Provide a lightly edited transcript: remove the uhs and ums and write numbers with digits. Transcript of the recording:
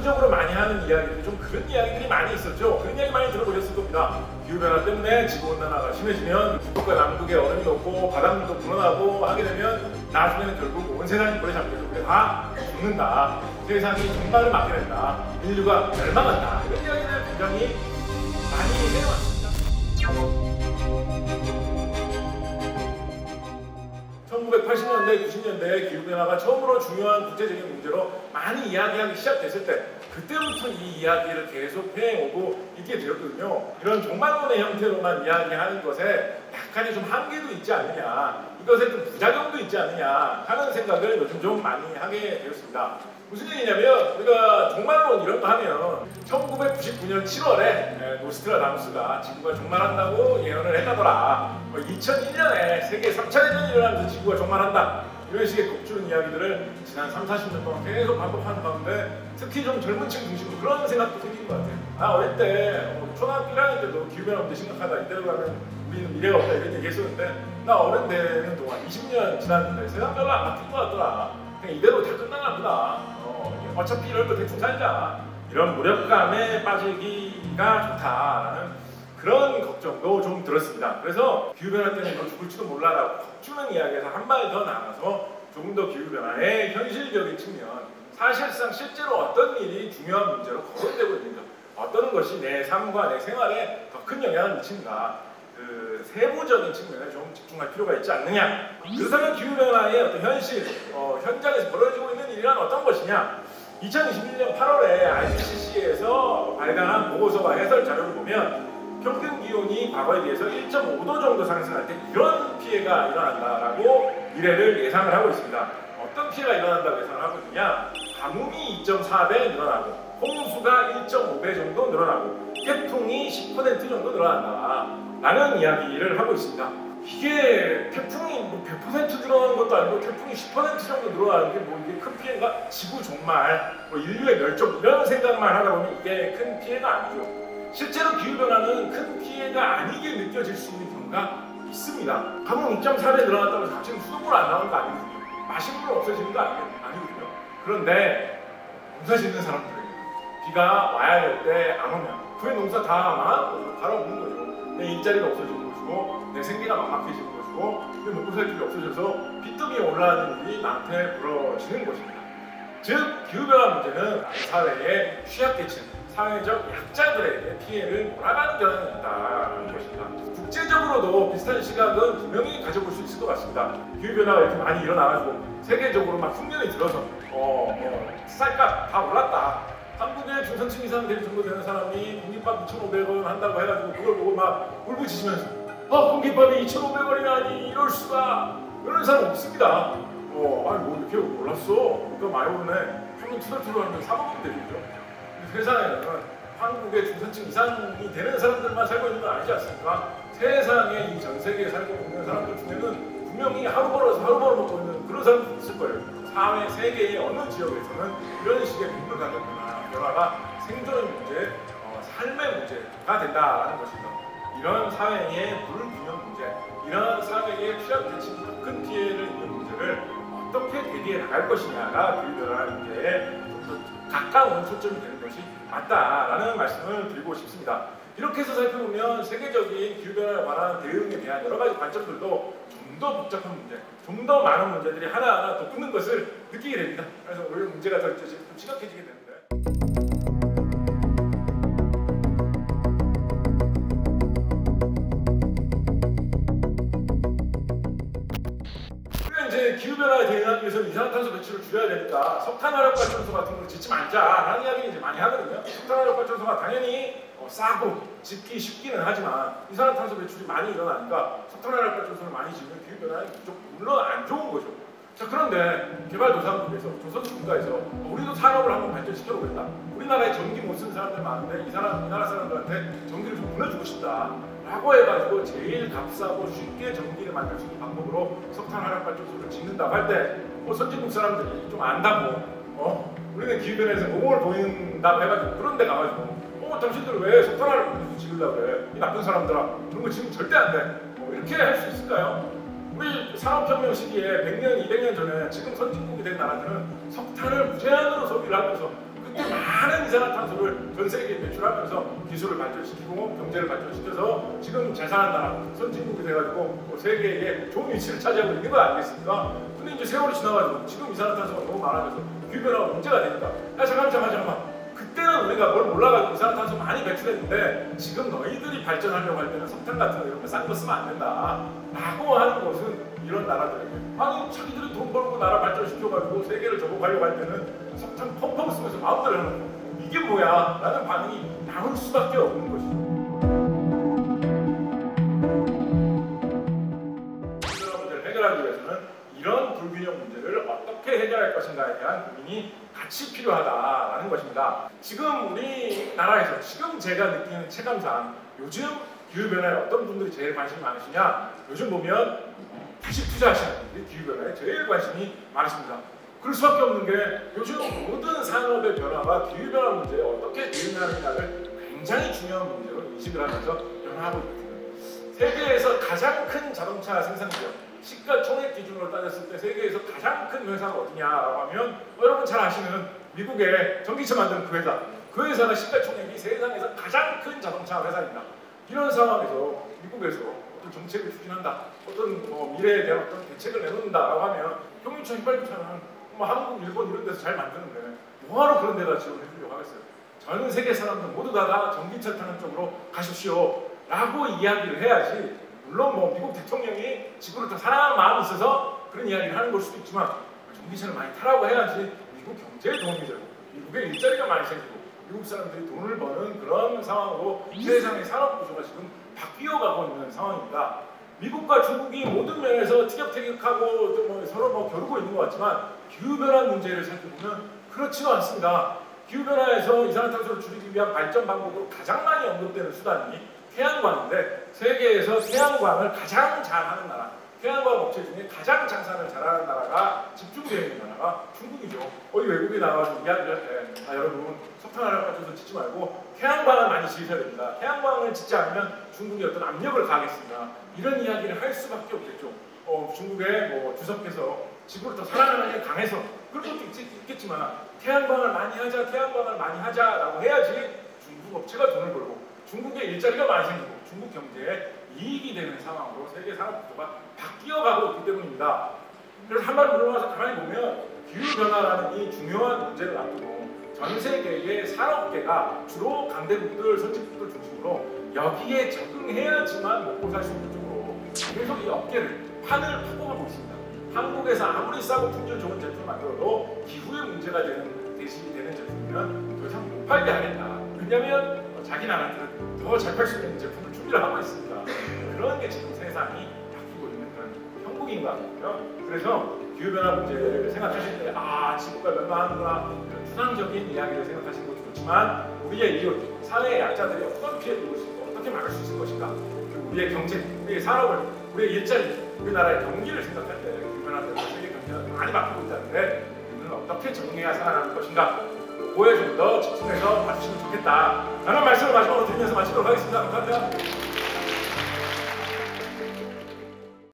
부수적으로 많이 하는 이야기들, 좀 그런 이야기들이 많이 있었죠. 그런 이야기 많이 들어보셨을 겁니다. 기후변화 때문에 지구온난화가 심해지면 북극과 남극의 얼음이 녹고 바닷물도 불어나고 하게 되면 나중에는 결국 온 세상이 불에 잠겨서 우리가 다 죽는다. 세상이 종말을 맞게 된다. 인류가 멸망한다. 이런 이야기를 굉장히 많이 해왔습니다. 1980년대, 90년대 기후변화가 처음으로 중요한 국제적인 문제로 많이 이야기하기 시작됐을 때 그때부터 이 이야기를 계속 해오고 있게 되었거든요. 이런 종말론의 형태로만 이야기하는 것에 약간의 좀 한계도 있지 않느냐, 이것에 좀 부작용도 있지 않느냐 하는 생각을 요즘 좀 많이 하게 되었습니다. 무슨 얘기냐면 우리가 종말론 이런 거 하면 1999년 7월에 노스트라다무스가 지구가 종말한다고 예언을 했다더라. 2001년에 세계 3차 대전이 일어나면서 지구가 종말한다. 이런 식의 겁주는 이야기들을 지난 3, 40년 동안 계속 반복하는 가운데 특히 좀 젊은 층 중심으로 그런 생각도 생긴 것 같아요. 나 어릴 때 초등학교 1학년 때도 기후변화 문제 심각하다. 이대로 가면 우리는 미래가 없다. 이런 얘기 했었는데 나 어른 되는 동안 20년 지났는데 세상 별로 안 바뀐 것 같더라. 그냥 이대로 다 끝나나 보다. 어차피 이럴 거 대충 살자. 이런 무력감에 빠지기가 좋다라는 그런 걱정도 좀 들었습니다. 그래서 기후변화 때문에 너 죽을지도 몰라라고 겁주는 이야기에서 한 발 더 나가서 조금 더 기후변화의 현실적인 측면, 사실상 실제로 어떤 일이 중요한 문제로 거론되고 있는가, 어떤 것이 내 삶과 내 생활에 더 큰 영향을 미치는가, 그 세부적인 측면에 좀 집중할 필요가 있지 않느냐. 그렇다면 기후변화의 어떤 현실, 현장에서 벌어지고 있는 일이란 어떤 것이냐. 2021년 8월에 IPCC에서 발간한 보고서와 해설 자료를 보면 평균 기온이 과거에 비해서 1.5도 정도 상승할 때 이런 피해가 일어난다라고 미래를 예상을 하고 있습니다. 어떤 피해가 일어난다고 예상을 하고 있느냐? 가뭄이 2.4배 늘어나고 홍수가 1.5배 정도 늘어나고 태풍이 10% 정도 늘어난다 라는 이야기를 하고 있습니다. 이게 태풍이 뭐 100% 늘어나는 것도 아니고 태풍이 10% 정도 늘어나는 게 뭐 이게 큰 피해인가? 지구 종말, 뭐 인류의 멸종 이런 생각만 하다 보면 이게 큰 피해가 아니죠. 실제로 기후변화는 큰 피해가 아니게 느껴질 수 있는 경우가 있습니다. 가뭄 2.4배 늘어났다고 해서 갑자기 수돗물 안 나오는 거 아니거든요. 마시는 물 없어지는 거 아니거든요. 그런데 농사 짓는 사람들에게 비가 와야 될 때 안 오면 그의 농사 다 망하는 거죠. 갈아엎는 거죠. 내 일자리가 없어지는 것이고 내 생계가 막막해지는 것이고 그 먹고 살 길이 없어져서 빚더미에 올라가는 일이 나한테 벌어지는 것입니다. 즉 기후변화 문제는 사회의 취약계층, 사회적 약자들에게 피해를 몰아가는 경향이 있다는 것입니다. 국제적으로도 비슷한 시각은 분명히 가져볼 수 있을 것 같습니다. 기후변화가 이렇게 많이 일어나가지고 세계적으로 막 흉년이 들어서 쌀값 다 올랐다. 한국의 중산층 이상 될 정도 되는 사람이 공깃밥 2,500원 한다고 해가지고 그걸 보고 막 울부짖으면서 공깃밥이 2,500원이라니 이럴 수가, 이런 사람 없습니다. 아니 뭐 이렇게 올랐어? 그러니까 많이 오르네. 한번 투덜투덜하면 사 먹으면 되겠죠. 세상에는 한국의 중산층 이상이 되는 사람들만 살고 있는 건 아니지 않습니까? 세상에 이 전 세계에 살고 있는 사람들 중에는 분명히 하루 벌어서 하루 벌어 먹고 있는 그런 사람도 있을 거예요. 사회 세계의 어느 지역에서는 이런 식의 빈물 가격이나 변화가 생존의 문제, 삶의 문제가 된다는 것입니다. 이런 사회의 불균형 문제, 이런 사회의 취약계층이 더 큰 피해를 입는 문제를 어떻게 대비해 나갈 것이냐가 기후변화 문제에 좀 더 가까운 초점이 되는 것이 맞다라는 말씀을 드리고 싶습니다. 이렇게 해서 살펴보면 세계적인 기후변화에 관한 대응에 대한 여러 가지 관점들도 좀 더 복잡한 문제, 좀 더 많은 문제들이 하나하나 덧붙는 것을 느끼게 됩니다. 그래서 오히려 문제가 더 좀 심각해지게 되는데. 기후변화에 대응하기 위해서 이산화탄소 배출을 줄여야 되니까 석탄화력발전소 같은 걸 짓지 말자라는 이야기를 이제 많이 하거든요. 석탄화력발전소가 당연히 싸고 짓기 쉽기는 하지만 이산화탄소 배출이 많이 일어나니까 석탄화력발전소를 많이 지으면 기후변화에 물론 안 좋은 거죠. 자, 그런데 개발도상국에서 조선국가에서 우리도 산업을 한번 발전시켜 보겠다. 우리나라에 전기 못 쓰는 사람들 많은데 이 나라 사람들한테 전기를 좀 보내주고 싶다 라고 해가지고 제일 값싸고 쉽게 전기를 만들 수 있는 방법으로 석탄화력발전소를 짓는다고 할 때 선진국 사람들이 좀 안다고 우리는 기후변화에서 모범을 보인다고 해가지고 그런 데 가가지고 당신들 왜 석탄화력발전소 지으려고 그래? 이 나쁜 사람들아, 그런 거 지금 절대 안 돼. 이렇게 할 수 있을까요? 우리 산업혁명 시기에 100년, 200년 전에 지금 선진국이 된 나라들은 석탄을 무제한으로 소비를 하면서 그때 많은 이산화탄소를 전 세계에 배출하면서 기술을 발전시키고 경제를 발전시켜서 지금 잘 사는 나라, 선진국이 돼가지고 뭐 세계에 좋은 위치를 차지하고 있는 거 아니겠습니까? 근데 이제 세월이 지나가지고 지금 이산화탄소가 너무 많아져서 기후변화가 문제가 되니까 야 잠깐만 그때는 우리가 뭘 몰라가지고 이산화탄소 많이 배출했는데 지금 너희들이 발전하려고 할 때는 석탄 같은 거 이런 거 싼 거 쓰면 안 된다 라고 하는 것은 이런 나라들에게 아니 자기들이 돈 벌고 나라 발전시켜가지고 세계를 접목하려고 할 때는 석탄 펑펑 쓰면서 마음대로 하는 거 이게 뭐야 라는 반응이 나올 수밖에 없는 것이죠. 기후변화 문제를 해결하기 위해서는 이런 불균형 문제를 어떻게 해결할 것인가에 대한 고민이 같이 필요하다라는 것입니다. 지금 우리나라에서 지금 제가 느끼는 체감상 요즘 기후변화에 어떤 분들이 제일 관심이 많으시냐, 요즘 보면 주식 투자하시는 분들이 기후변화에 제일 관심이 많으십니다. 그럴 수밖에 없는 게 요즘 모든 산업의 변화가 기후변화 문제에 어떻게 대응하느냐를 굉장히 중요한 문제로 인식을 하면서 변화하고 있거든요. 세계에서 가장 큰 자동차 생산기업 시가총액 기준으로 따졌을 때 세계에서 가장 큰 회사가 어디냐라고 하면 여러분 잘 아시는 미국의 전기차 만드는 그 회사가 시가총액이 세상에서 가장 큰 자동차 회사입니다. 이런 상황에서 미국에서 어떤 정책을 추진한다, 어떤 미래에 대한 어떤 대책을 내놓는다라고 하면 경유차, 휘발유차는 한국, 일본 이런 데서 잘 만드는데 뭐하러 그런 데다 지원해 주려고 하겠어요. 전 세계 사람들 모두 다 전기차 타는 쪽으로 가십시오 라고 이야기를 해야지. 물론 미국 대통령이 지구를 더 사랑하는 마음이 있어서 그런 이야기를 하는 걸 수도 있지만 전기차를 많이 타라고 해야지 미국 경제에 도움이 되고 미국에 일자리가 많이 생기고 미국 사람들이 돈을 버는 그런 상황으로 세상의 산업 구조가 지금 바뀌어 가고 있는 상황입니다. 미국과 중국이 모든 면에서 티격태격하고 서로 겨루고 있는 것 같지만 기후변화 문제를 살펴보면 그렇지는 않습니다. 기후변화에서 이산화탄소를 줄이기 위한 발전 방법으로 가장 많이 언급되는 수단이 태양광인데 세계에서 태양광을 가장 잘하는 나라, 태양광 업체 중에 가장 장사를 잘하는 나라가 집중되어 있는 나라가 중국이죠. 어디 외국에 나가서 이야기를 할 때 여러분 석탄화를 빠져서 짓지 말고 태양광을 많이 지으셔야 됩니다. 태양광을 짓지 않으면 중국이 어떤 압력을 가하겠습니다. 이런 이야기를 할 수밖에 없겠죠. 중국의 주석께서 지구를 더 사랑하는 게 강해서 그런 것도 있겠지만 태양광을 많이 하자라고 해야지 중국 업체가 돈을 벌고 중국의 일자리가 많이 생기고 중국 경제에 이익이 되는 상황으로 세계 산업 구조가 바뀌어가고 있기 때문입니다. 그래서 한마디로 물어봐서 가만히 보면 기후변화라는 이 중요한 문제를 앞두고 전 세계의 산업계가 주로 강대국들, 선진국들 중심으로 여기에 적응해야지만 먹고 살 수 있는 쪽으로 계속 이 업계를 판을 파고가고 있습니다. 한국에서 아무리 싸고 품질 좋은 제품을 만들어도 기후의 문제가 되는 대신이 되는 제품이면 더 이상 못 팔게 하겠다. 왜냐하면 자기 나라들은 더 잘 팔 수 있는 제품을 준비를 하고 있습니다. 그런 게 지금 세상이 바뀌고 있는 그런 형국인 것 같고요. 그래서 기후변화 문제를 생각하실 때 지구가 멸망하는구나 이런 추상적인 이야기를 생각하시는 것도 좋지만 우리의 이웃, 사회의 약자들이 어떤 피해를 입을 수 있고 어떻게 막을 수 있을 것인가 그리고 우리의 경제, 우리의 산업을, 우리의 일자리, 우리나라의 경기를 생각할 때 기후변화 때문에 세계 경제가 많이 바뀌고 있다는데 우리는 어떻게 정리해야 살아나는 것인가 그거에 좀 더 집중해서 봐주시면 좋겠다 라는 말씀을 마지막으로 드리면서 마치도록 하겠습니다. 감사합니다.